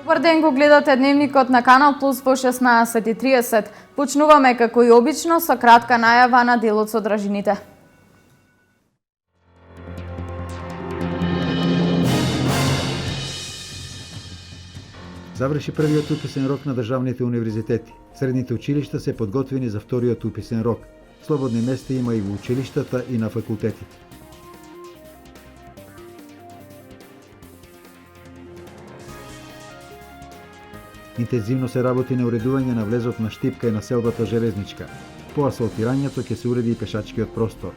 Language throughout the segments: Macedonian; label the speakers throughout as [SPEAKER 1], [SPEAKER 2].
[SPEAKER 1] Добар ден, го гледате Дневникот на Канал Плюс во 16:30. Почнуваме како и обично со кратка најава на делот со држините.
[SPEAKER 2] Заврши првиот уписен рок на државните универзитети. Средните училишта се подготвени за вториот уписен рок. Слободни места има и во училиштата и на факултетите. Интензивно се работи на уредување на влезот на Штипка и на селбата Железничка. По асфалтирањето ќе се уреди и пешачкиот простор.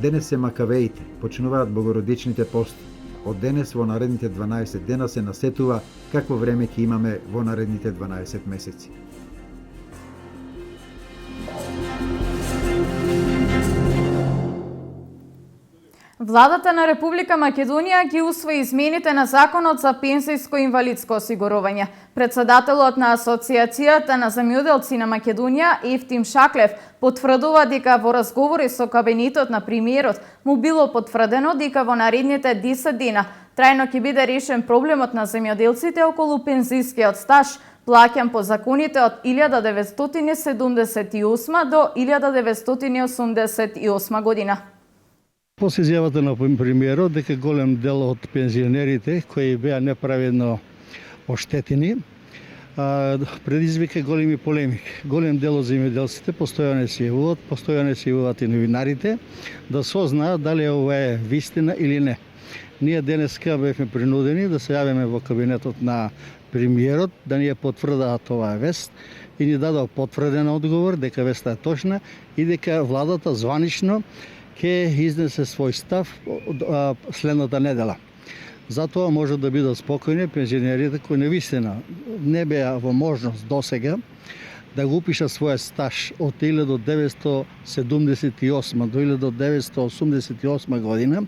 [SPEAKER 2] Денес се макавеите, почнуваат богородичните пости. Од денес во наредните 12 дена се насетува какво време ќе имаме во наредните 12 месеци.
[SPEAKER 1] Владата на Република Македонија ги усвои измените на Законот за пензијско и инвалидско осигурување. Председателот на Асоцијацијата на земјоделци на Македонија, Ефтим Шаклев, потврдува дека во разговори со кабинетот на премиерот му било потврдено дека во наредните 10 дена трајно ќе биде решен проблемот на земјоделците околу пензискиот стаж, плаќан по законите од 1978 до 1988 година.
[SPEAKER 3] После изјавата на премиерот дека голем дел од пензионерите кои беа неправедно оштетени предизвика големи полемики. Голем дел од земјоделците постојано се јавуваат и новинарите да сознаат дали ова е вистина или не. Ние денеска бевме принудени да се јавиме во кабинетот на премиерот да ни ја потврдаат оваа вест и ни дадоа потврден одговор дека веста е точна и дека владата званично ќе изнесе свој став следната недела. Затоа може да бидат спокојни пензионерите кои навистина не беа во можност досега да го упишат својот стаж од 1978 до 1988 година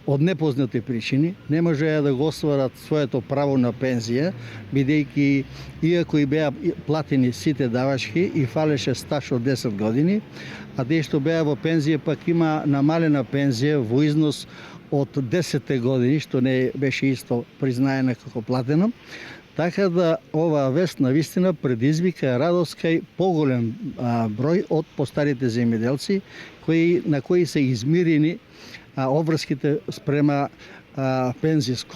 [SPEAKER 3] од непознати причини, не можеа да го остварат своето право на пензија, бидејќи иако и беа платени сите давачки и фалеше стаж од 10 години, а тие што беа во пензија пак има намалена пензија во износ од 10 години, што не беше исто признаена како платено. Така да оваа вест навистина предизвика радост кај поголем број од постарите земјоделци на кои се измирени обврските спрема пензиско.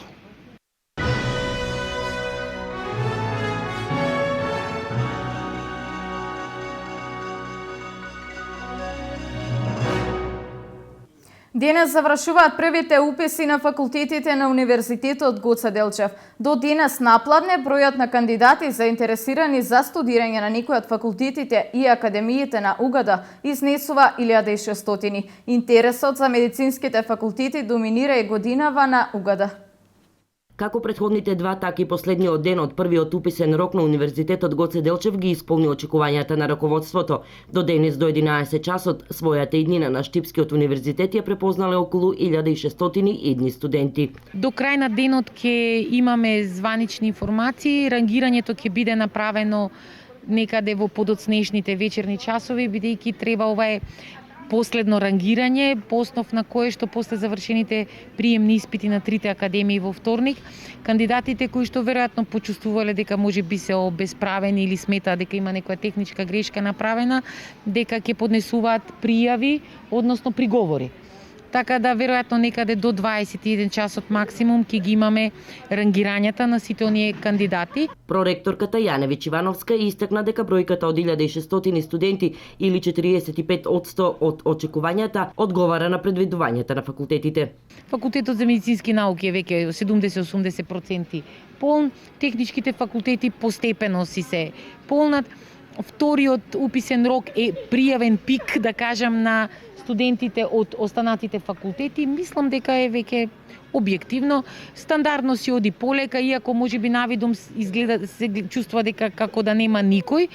[SPEAKER 1] Денес завршуваат првите уписи на факултетите на Универзитетот Гоце Делчев. До денес напладне бројот на кандидати заинтересирани за студирање на некој од факултетите и академиите на УГД изнесува 1600. Интересот за медицинските факултети доминира и годинава на УГД.
[SPEAKER 4] Како претходните два, така и последниот ден од првиот уписен рок на Универзитетот Гоце Делчев ги исполни очекувањата на раководството. До денес до 11 часот својата иднина на Штипскиот универзитет ја препознале околу 1600 идни студенти.
[SPEAKER 5] До крај на денот ќе имаме званични информации, рангирањето ќе биде направено некаде во подоцнешните вечерни часови, бидејќи треба ова е последно рангирање, по основ на кое што после завршените приемни испити на трите академии во вторник, кандидатите кои што веројатно почувствувале дека можеби се обесправени или сметаат дека има некоја техничка грешка направена, дека ќе поднесуваат пријави, односно приговори. Така да веројатно некаде до 21 часот максимум ќе ги имаме рангирањата на сите оние кандидати.
[SPEAKER 4] Проректорката Јаневич Ивановска истакна дека бројката од 1600 студенти или 45% од очекувањата одговара на предвидувањата на факултетите.
[SPEAKER 5] Факултетот за медицински науки е веќе 70-80% полн, техничките факултети постепено си се полнат. Вториот уписен рок е пријавен пик, да кажам, на студентите од останатите факултети. Мислам дека е веќе објективно, стандардно си оди полека, иако можеби навидом изгледа се чувствува дека како да нема никој.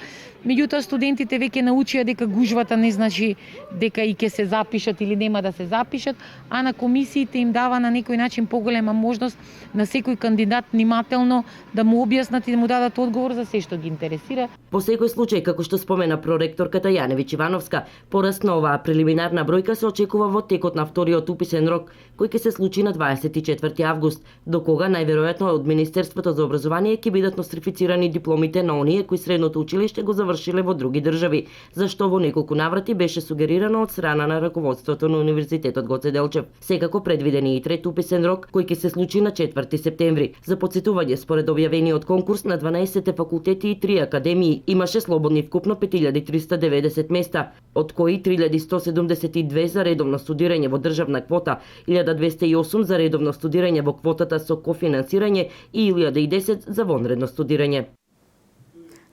[SPEAKER 5] Меѓутоа студентите веќе научија дека гужвата не значи дека и ќе се запишат или нема да се запишат, а на комисиите им дава на некој начин поголема можност на секој кандидат внимателно да му објаснат и да му дадат одговор за се што ги интересира.
[SPEAKER 4] По секој случај, како што спомена проректорката Јаневиќ Ивановска, пораст на оваа прелиминарна бројка се очекува во текот на вториот уписен рок, кој ќе се случи на 24 август, до кога најверојатно од Министерството за образование ќе бидат нострифицирани дипломите на оние кои средното училиште го завршиле во други држави, зашто во неколку наврати беше сугерирано од страна на раководството на Универзитетот Гоце Делчев. Секако предвидени и трет уписен рок, кој ќе се случи на 4 септември. За потсетување, според објавениот конкурс на 12 факултети и 3 академии имаше слободни вкупно 5390 места, од кои 3172 за редовно студирање во државна квота, 1208 за редовно студирање во квотата со кофинансирање и 1010 за вонредно студирање.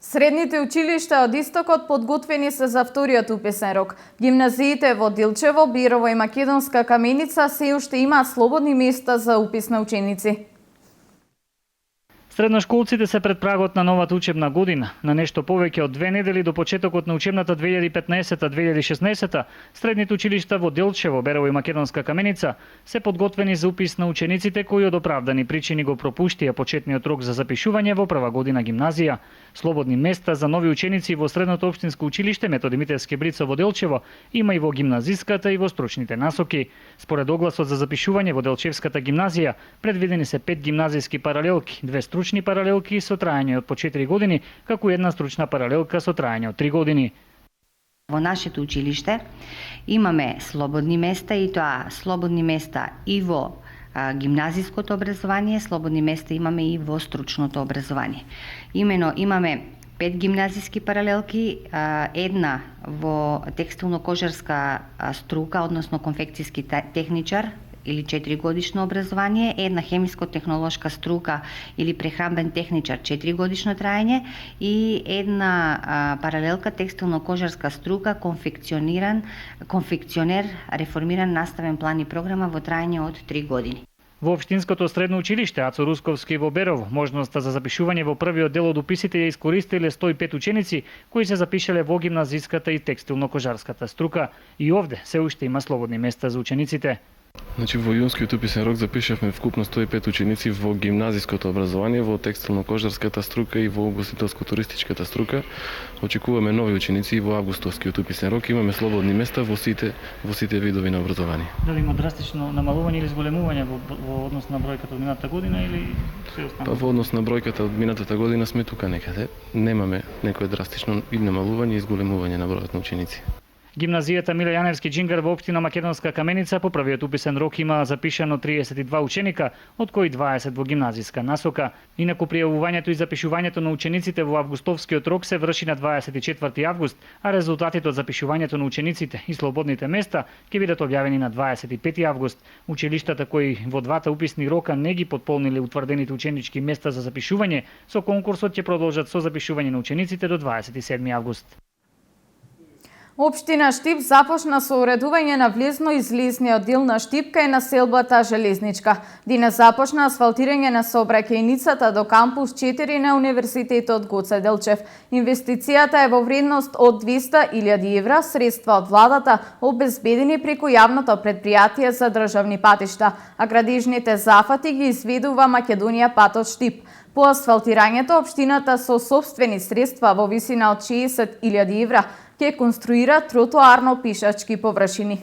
[SPEAKER 1] Средните училишта од Истокот подготвени се за вториот уписен рок. Гимназиите во Дилчево, Бирово и Македонска Каменица се уште имаат слободни места за упис на ученици.
[SPEAKER 6] Средношколците се пред прагот на новата учебна година. На нешто повеќе од 2 недели до почетокот на учебната 2015-2016, средните училишта во Делчево, Берово и Македонска Каменица се подготвени за упис на учениците кои од оправдани причини го пропуштија почетниот рок за запишување во прва година гимназија. Слободни места за нови ученици во средното општинско училиште Методи Митевски Брицо во Делчево има и во гимназиската и во стручните насоки. Според огласот за запишување во Делчевската гимназија, предвидени се 5 гимназиски паралелки, 2 стручни паралелки со траење од по 4 години, како и една стручна паралелка со траење од 3 години.
[SPEAKER 7] Во нашето училиште имаме слободни места и тоа слободни места и во гимназиското образование, слободни места имаме и во стручното образование. Имено имаме 5 гимназиски паралелки, една во текстилно-кожарска струка, односно конфекцијски техничар или 4 годишно образование, една хемиско-технолошка струка или прехранбен техничар 4 годишно траење и една паралелка текстилно-кожарска струка конфекционер, реформиран наставен план и програма во траење од 3 години.
[SPEAKER 6] Во општинското средно училиште Ацо Русковски во Берово, можноста за запишување во првиот дел од уписите ја искористиле 105 ученици кои се запишале во гимназиската и текстилно-кожарската струка. И овде се уште има слободни места за учениците.
[SPEAKER 8] Значи во јунскиот уписен рок запишавме вкупно 105 ученици во гимназиското образование, во текстилно-кожарската струка и во угостителско-туристичката струка. Очекуваме нови ученици и во августовскиот уписен рок. Имаме слободни места во сите видови на образование.
[SPEAKER 6] Дали има драстично намалување или зголемување во однос на бројката од минатата година или се останува?
[SPEAKER 8] Па во однос на бројката од минатата година сме тука некаде. Немаме некое драстично и намалување и зголемување на бројот на ученици.
[SPEAKER 6] Гимназијата Миле Јаневски Џингар во општина Македонска Каменица по првиот уписен рок има запишано 32 ученика, од кои 20 во гимназиска насока. Инаку пријавувањето и запишувањето на учениците во августовскиот рок се врши на 24 август, а резултатите од запишувањето на учениците и слободните места ќе бидат објавени на 25 август. Училиштата кои во двата уписни рока не ги потполниле утврдените ученички места за запишување, со конкурсот ќе продолжат со запишување на учениците до 27 август.
[SPEAKER 1] Општина Штип започна со уредување на влезно-излезниот дел на Штип кај населбата Железничка. Денес започна асфалтирање на сообраќајницата до кампус 4 на Универзитетот Гоце Делчев. Инвестицијата е во вредност од 200.000 евра, средства од владата обезбедени преку јавното претпријатие за државни патишта, а градежните зафати ги изведува Македонија патот Штип. По асфалтирањето, општината со собствени средства во висина од 60.000 евра ќе конструира тротоарно-пишачки површини.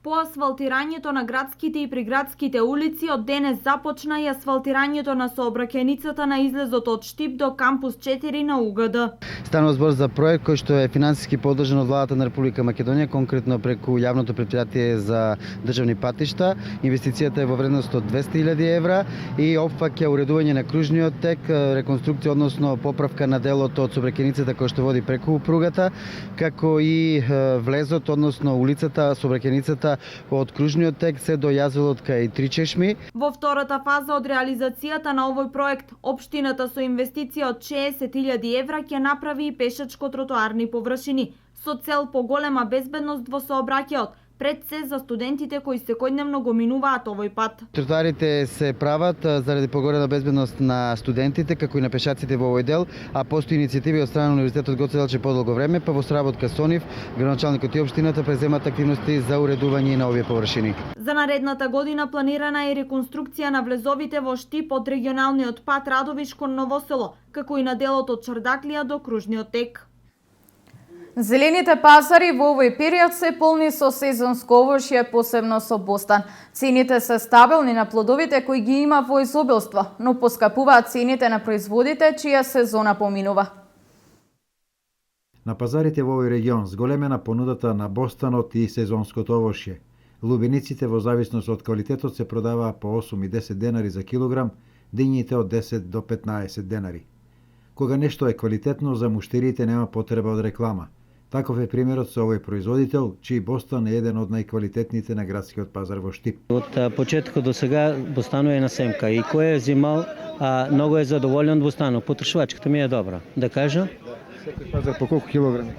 [SPEAKER 9] По асфалтирањето на градските и приградските улици од денес започна и асфалтирањето на сообраќајницата на излезот од Штип до кампус 4 на УГД.
[SPEAKER 3] Станува збор за проект кој што е финансиски поддржан од владата на Република Македонија, конкретно преку јавното претпријатие за државни патишта. Инвестицијата е во вредност од 200.000 евра и опфаќа уредување на кружниот тек, реконструкција, односно поправка на делот од сообраќајницата која што води преку пругата, како и влезот, односно улицата, сообраќајницата од кружниот тек се до јазовот кај Три чешми.
[SPEAKER 9] Во втората фаза од реализацијата на овој проект, општината со инвестиција од 60.000 евра ќе направи и пешачко-тротоарни површини со цел поголема безбедност во сообраќајот, пред се за студентите кои секојдневно го минуваат овој пат.
[SPEAKER 10] Тротоарите се прават заради погорена безбедност на студентите, како и на пешаците во овој дел, а постои иницијативи од страна на Универзитетот Гоце Делчев подолго време, па во сработка со нив, градоначалникот и општината преземат активности за уредување на овие површини.
[SPEAKER 9] За наредната година планирана е реконструкција на влезовите во Штип од регионалниот пат Радовиш кон Новосело, како и на делот од Чардаклија до кружниот тек.
[SPEAKER 1] Зелените пазари во овој период се полни со сезонско овошје, посебно со бостан. Цените се стабилни на плодовите кои ги има во изобилство, но поскапуваат цените на производите чија сезона поминува.
[SPEAKER 2] На пазарите во овој регион зголемена понудата на бостанот и сезонското овошје. Лубениците во зависност од квалитетот се продаваа по 8 и 10 денари за килограм, дињите од 10 до 15 денари. Кога нешто е квалитетно, за муштерите нема потреба од реклама. Таков е примерот со овој производител, чиј бостан е еден од најквалитетните на градскиот пазар во Штип.
[SPEAKER 11] Од почетокот до сега бостанот е на семка и кој е зимал, многу е задоволен од бостанот. Потрошувачката ми е добра, да кажа.
[SPEAKER 2] Секој пазар по колку килограми?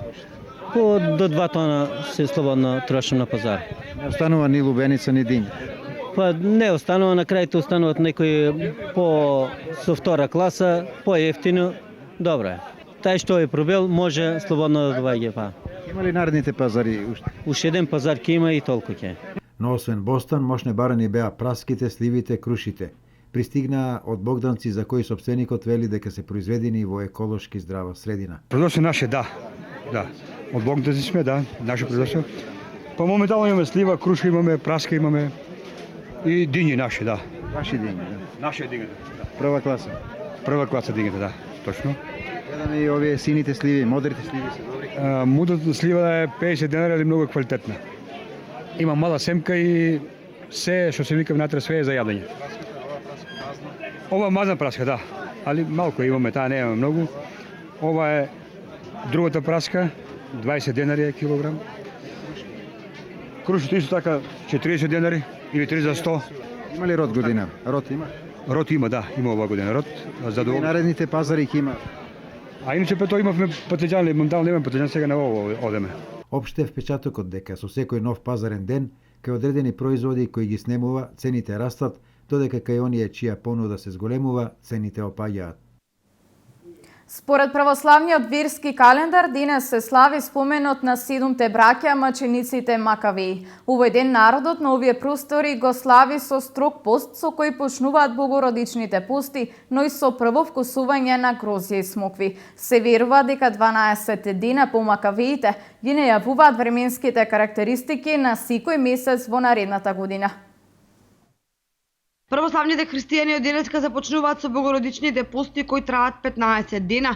[SPEAKER 11] По до 2 тона се слободно трошам на пазар.
[SPEAKER 2] Не останува ни лубеница, ни диња.
[SPEAKER 11] Па не останува, на крајте остануваат некои со втора класа, по-ефтино, добро е. Тај што е пробел може слободно да доаѓа па.
[SPEAKER 2] Има ли наредните пазари уште?
[SPEAKER 11] Уште еден пазар ќе има и толку ќе.
[SPEAKER 2] Но освен бостан, мощне барани беа праските, сливите, крушите. Пристигнаа од богданци за кои собственикот вели дека се произведени во еколошки здрава средина.
[SPEAKER 12] Производство наше, да. Од богданци сме, да, наше производство. Па моментално имаме слива, круша имаме, праска имаме и дињи наши, да.
[SPEAKER 2] Ваши дињи, да.
[SPEAKER 12] Наше дињата, да.
[SPEAKER 2] Прва класа.
[SPEAKER 12] Прва класа дињата, да, точно.
[SPEAKER 2] Гледаме и овие сините сливи, модрите сливи се добри.
[SPEAKER 12] Мудрата слива е 50 денари, али многу квалитетна. Има мала семка и се што се вика внатре све е за јадење. Ова мазна праска, да, али малку имаме, таа не имаме многу. Ова е другата праска, 20 денари е килограм. Крушето исто така 40 денари или 3 за 100.
[SPEAKER 2] Има ли род година? Род има?
[SPEAKER 12] Род има, да, има ова година род.
[SPEAKER 2] И наредните пазари ќе има.
[SPEAKER 12] А иначе тоа имавме потенцијал, моментално имаме потенцијал, сега на ово одеме.
[SPEAKER 2] Опште е впечатокот дека со секој нов пазарен ден, кај одредени производи кои ги снемува, цените растат, додека кај оние чија понуда се зголемува, цените опаѓаат.
[SPEAKER 1] Според православниот верски календар, денес се слави споменот на 7 браќа мачениците Макавеи. Овој ден народот на овие простори го слави со строг пост со кој почнуваат богородичните пости, но и со прво вкусување на грозје и смокви. Се верува дека 12 дена по Макавеите ги најавуваат временските карактеристики на секој месец во наредната година.
[SPEAKER 13] Православните христијани од денеска започнуваат со богородичните пости кои траат 15 дена.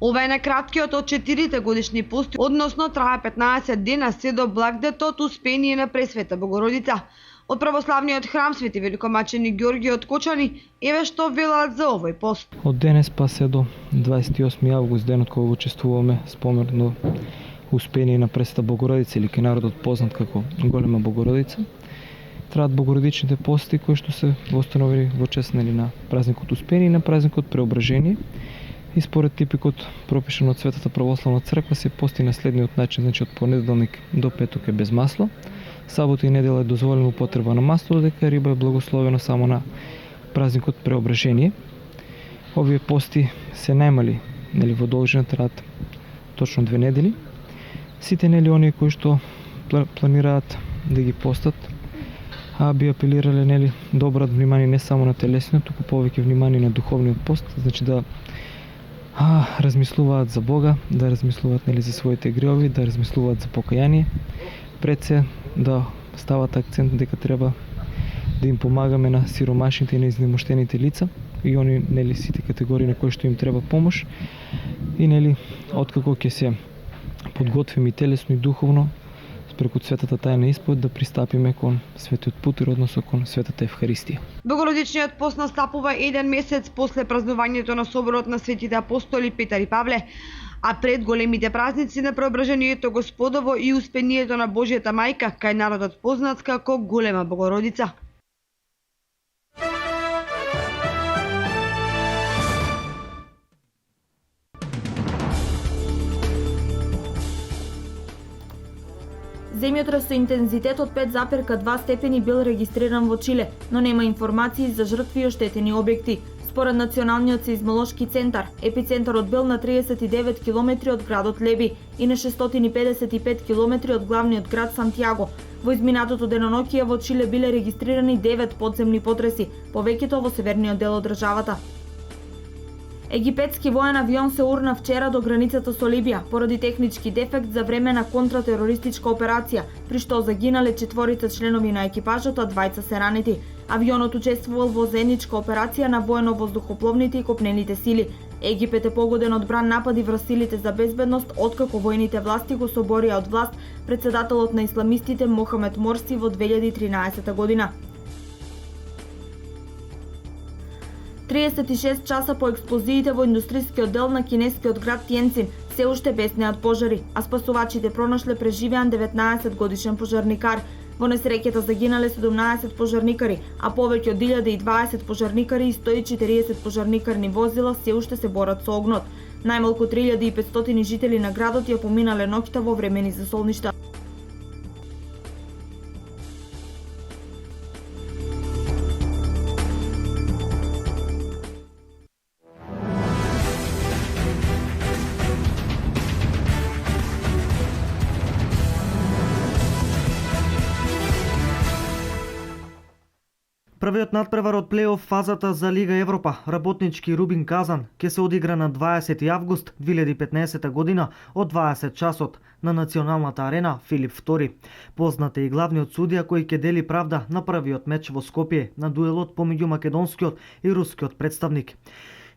[SPEAKER 13] Ова е најкраткиот од 4 годишни пости, односно трае 15 дена се до Благдетот Успение на Пресвета Богородица. Од православниот храм Свети Великомаченик Ѓорѓе од Кочани, еве што велат за овој пост.
[SPEAKER 14] Од денес па се до 28 август, денот кога учествуваме споменот Успение на Пресвета Богородица или ке народот познат како Голема Богородица. Траат богородичните пости кои што се востановени во чест на празникот Успение и на празникот Преображение. И според типикот пропишан од Светата православна црква се пости на следниот начин, значи од понеделник до петок е без масло, сабота и недела е дозволена употреба на масло, додека риба е благословена само на празникот Преображение. Овие пости се најмали, во должина траат точно 2 недели. Сите оние кои што планираат да ги постат, би апелирале да обрат внимание не само на телесниот, туку повеќе внимание на духовниот пост, значи да размислуваат за Бога, да размислуваат за своите гревови, да размислуваат за покаяние, пред се да стават акцент дека треба да им помагаме на сиромашните и на изнемоштените лица и они сите категории на кои што им треба помош и откако ќе се подготвиме и телесно и духовно преку светата тајна исповед да пристапиме кон светиот пут, односно кон светата Евхаристија.
[SPEAKER 13] Богородичниот пост настапува еден месец после празнувањето на соборот на светите апостоли Петар и Павле, а пред големите празници на Преображението Господово и Успението на Божјата мајка, кај народот познат како Голема Богородица.
[SPEAKER 9] Земјотрес со интензитет од 5,2 степени бил регистриран во Чиле, но нема информации за жртви и оштетени објекти. Според Националниот сеизмолошки центар, епицентарот бил на 39 км од градот Леби и на 655 км од главниот град Сантјаго. Во изминатото деноноќие во Чиле биле регистрирани 9 подземни потреси, повеќето во северниот дел од државата. Египетски воен авион се урна вчера до границата со Либија поради технички дефект за време на контратерористичка операција, при што загинале 4 членови на екипажот, а 2 се ранети. Авионот учествувал во заедничка операција на воено-воздухопловните и копнените сили. Египет е погоден од бран напади врз силите за безбедност, откако воените власти го соборија од власт председателот на исламистите Мохамед Морси во 2013 година. 36 часа по експлозиите во индустријскиот дел на кинескиот град Тиенцин се уште беснеат пожари, а спасувачите пронашле преживеан 19 годишен пожарникар. Во несреќата загинале 17 пожарникари, а повеќе од 1020 пожарникари и 140 пожарникарни возила се уште се борат со огнот. Најмалку 3500 жители на градот ја поминале ноќта во времени засолништа.
[SPEAKER 15] Првиот надпревар од плейоф фазата за Лига Европа, работнички Рубин Казан, ќе се одигра на 20 август 2015 година од 20 часот на националната арена Филип II. Познат е и главниот судија кој ќе дели правда на првиот меч во Скопје на дуелот помеѓу македонскиот и рускиот представник.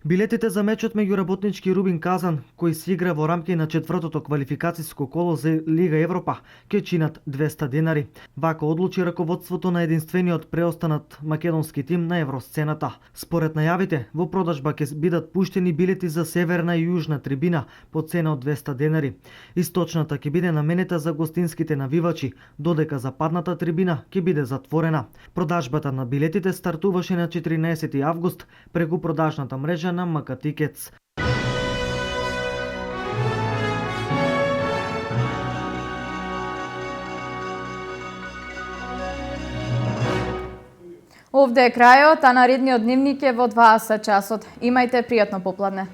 [SPEAKER 15] Билетите за мечот меѓу работнички Рубин Казан, кој се игра во рамки на четвртото квалификациско коло за Лига Европа, ќе чинат 200 денари. Вака одлучи раководството на единствениот преостанат македонски тим на евросцената. Според најавите, во продажба ќе бидат пуштени билети за северна и јужна трибина по цена од 200 денари. Источната ќе биде наменета за гостинските навивачи, додека западната трибина ќе биде затворена. Продажбата на билетите стартуваше на 14 август преку продажната мрежа на МК Тикетс.
[SPEAKER 1] Овде е крајот, а наредниот дневник е во 20 часот. Имајте пријатно попладне.